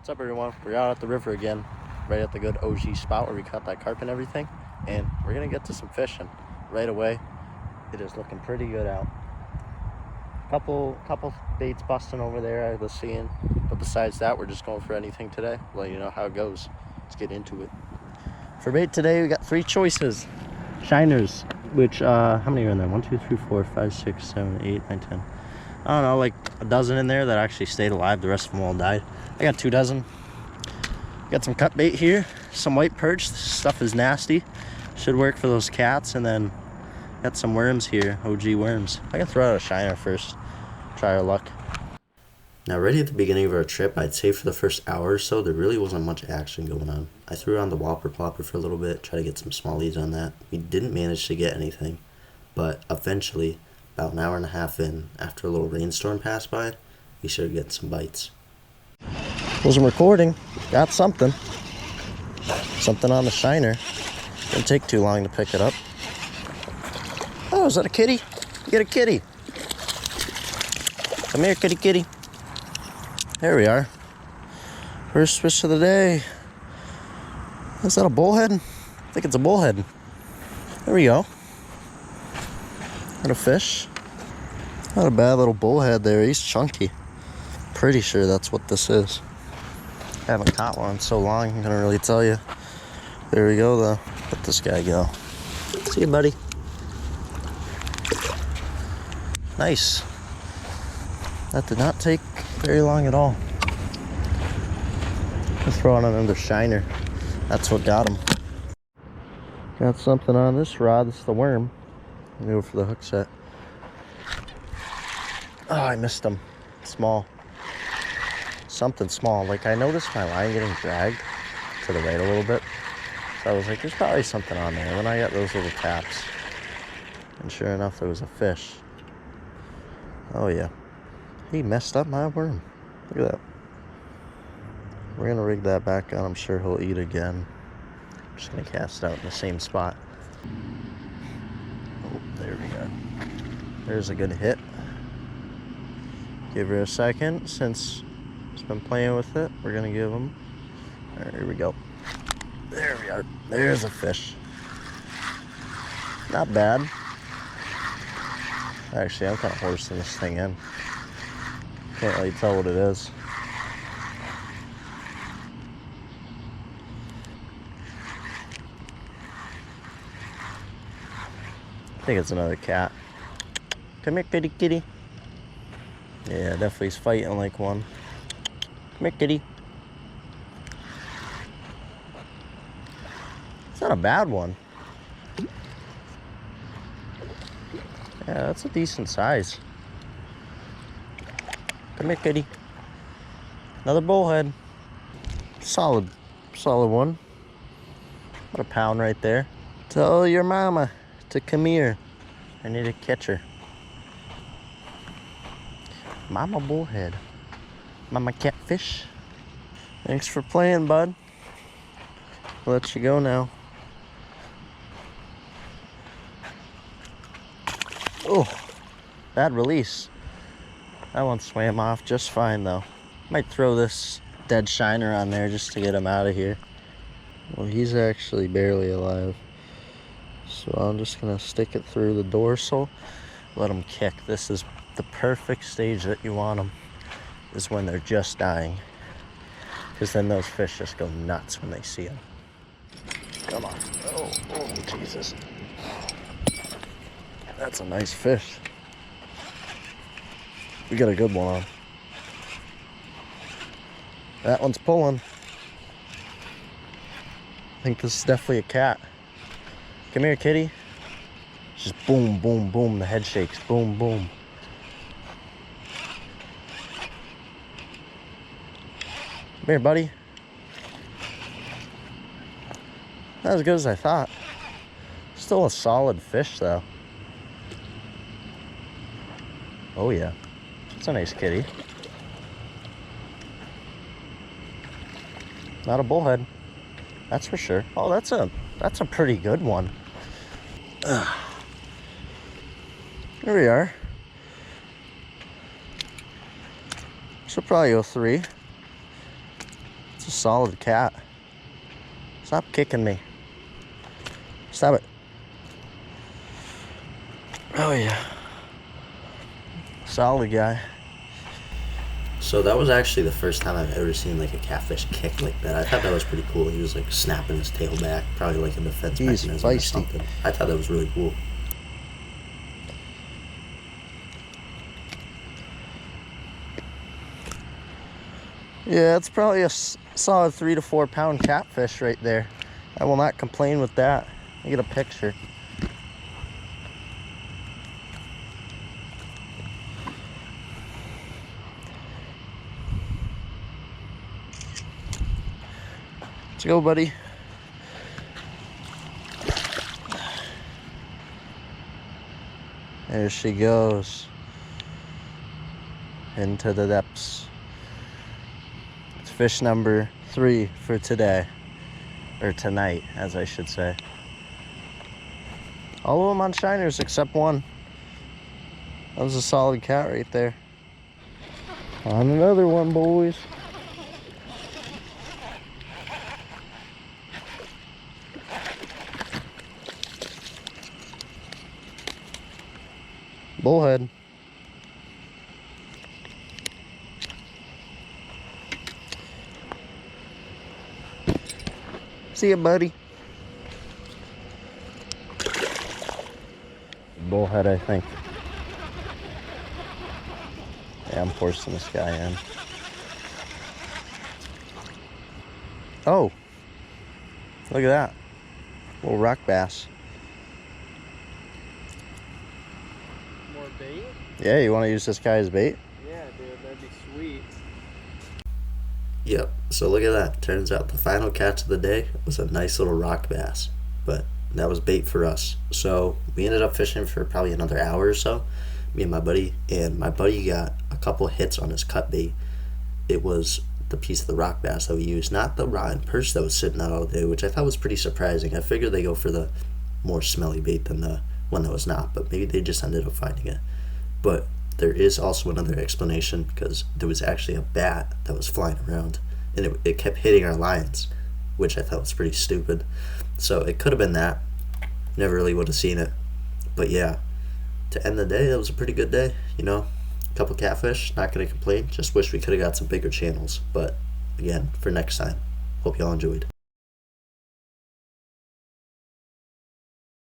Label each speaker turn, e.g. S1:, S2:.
S1: What's up, everyone? We're out at the river again, right at the good OG spot where we caught that carp and everything, and we're gonna get to some fishing right away. It is looking pretty good out. Couple baits busting over there I was seeing, but besides that, we're just going for anything today. Let you know how it goes. Let's get into it. For bait today, we got 3 choices. Shiners, which how many are in there? 1, 2, 3, 4, 5, 6, 7, 8, 9, 10. I don't know, like a dozen in there that actually stayed alive. The rest of them all died. I got 2 dozen. Got some cut bait here, some white perch. This stuff is nasty. Should work for those cats. And then got some worms here, OG worms. I can throw out a shiner first, try our luck. Now, right at the beginning of our trip, I'd say for the first hour or so, there really wasn't much action going on. I threw on the Whopper Plopper for a little bit, try to get some smallies on that. We didn't manage to get anything, but eventually, about an hour and a half in, after a little rainstorm passed by, we started getting some bites. Wasn't recording, got something on the shiner. Didn't take too long to pick it up. Oh, is that a kitty? You get a kitty. Come here, kitty kitty. There we are. First fish of the day. Is that a bullhead? I think it's a bullhead. There we go. Got a fish. Not a bad little bullhead there. He's chunky. Pretty sure that's what this is. I haven't caught one in so long, I'm gonna really tell you. There we go though. Let this guy go. See you, buddy. Nice. That did not take very long at all. Let's throw on another shiner. That's what got him. Got something on this rod. This is the worm. I'm gonna go for the hook set. Oh, I missed him. Small. Something small. Like, I noticed my line getting dragged to the right a little bit. So I was like, there's probably something on there. And then I got those little taps. And sure enough, there was a fish. Oh, yeah. He messed up my worm. Look at that. We're going to rig that back on. I'm sure he'll eat again. I'm just going to cast it out in the same spot. Oh, there we go. There's a good hit. Give her a second. Since he's been playing with it, we're going to give him... All right, here we go. There we are. There's a fish. Not bad. Actually, I'm kind of horsing this thing in. Can't really tell what it is. I think it's another cat. Come here, kitty kitty. Yeah, definitely he's fighting like one. Come here, kitty. It's not a bad one. Yeah, that's a decent size. Come here, kitty. Another bullhead. Solid one. What a pound right there. Tell your mama to come here. I need to catch her. Mama bullhead. Mama catfish. Thanks for playing, bud. I'll let you go now. Oh, bad release. That one swam off just fine though. Might throw this dead shiner on there just to get him out of here. Well, he's actually barely alive. So I'm just gonna stick it through the dorsal, let him kick. This is the perfect stage that you want them, is when they're just dying. Because then those fish just go nuts when they see them. Come on. Oh, Jesus. That's a nice fish. We got a good one on. That one's pulling. I think this is definitely a cat. Come here, kitty. Just boom, boom, boom. The head shakes. Boom, boom. Come here, buddy. Not as good as I thought. Still a solid fish, though. Oh, yeah. It's a nice kitty. Not a bullhead. That's for sure. Oh, that's a pretty good one. Here we are. She'll probably go 3. It's a solid cat. Stop kicking me. Stop it. Oh yeah. Solid guy. So that was actually the first time I've ever seen like a catfish kick like that. I thought that was pretty cool. He was like snapping his tail back, probably like a defense mechanism or something. I thought that was really cool. Yeah, it's probably a solid 3 to 4 pound catfish right there. I will not complain with that. I get a picture. Let's go, buddy. There she goes. Into the depths. It's fish number 3 for today. Or tonight, as I should say. All of them on shiners except one. That was a solid cat right there. On another one, boys. Bullhead. See ya, buddy. Bullhead, I think. Yeah, I'm forcing this guy in. Oh, look at that. Little rock bass.
S2: More bait?
S1: Yeah, you want to use this guy as bait?
S2: Yeah, dude, that'd be sweet.
S1: Yep, so look at that. Turns out the final catch of the day was a nice little rock bass. But that was bait for us. So we ended up fishing for probably another hour or so. Me and my buddy got a couple hits on his cut bait. It was the piece of the rock bass that we used, not the rod and perch that was sitting out all day, which I thought was pretty surprising. I figured they go for the more smelly bait than the one that was not, but maybe they just ended up finding it. But there is also another explanation, because there was actually a bat that was flying around, and it kept hitting our lines, which I thought was pretty stupid. So it could have been that. Never really would have seen it. But yeah, to end the day, it was a pretty good day, you know. A couple catfish, not gonna complain. Just wish we could have got some bigger channels. But again, for next time, hope y'all enjoyed.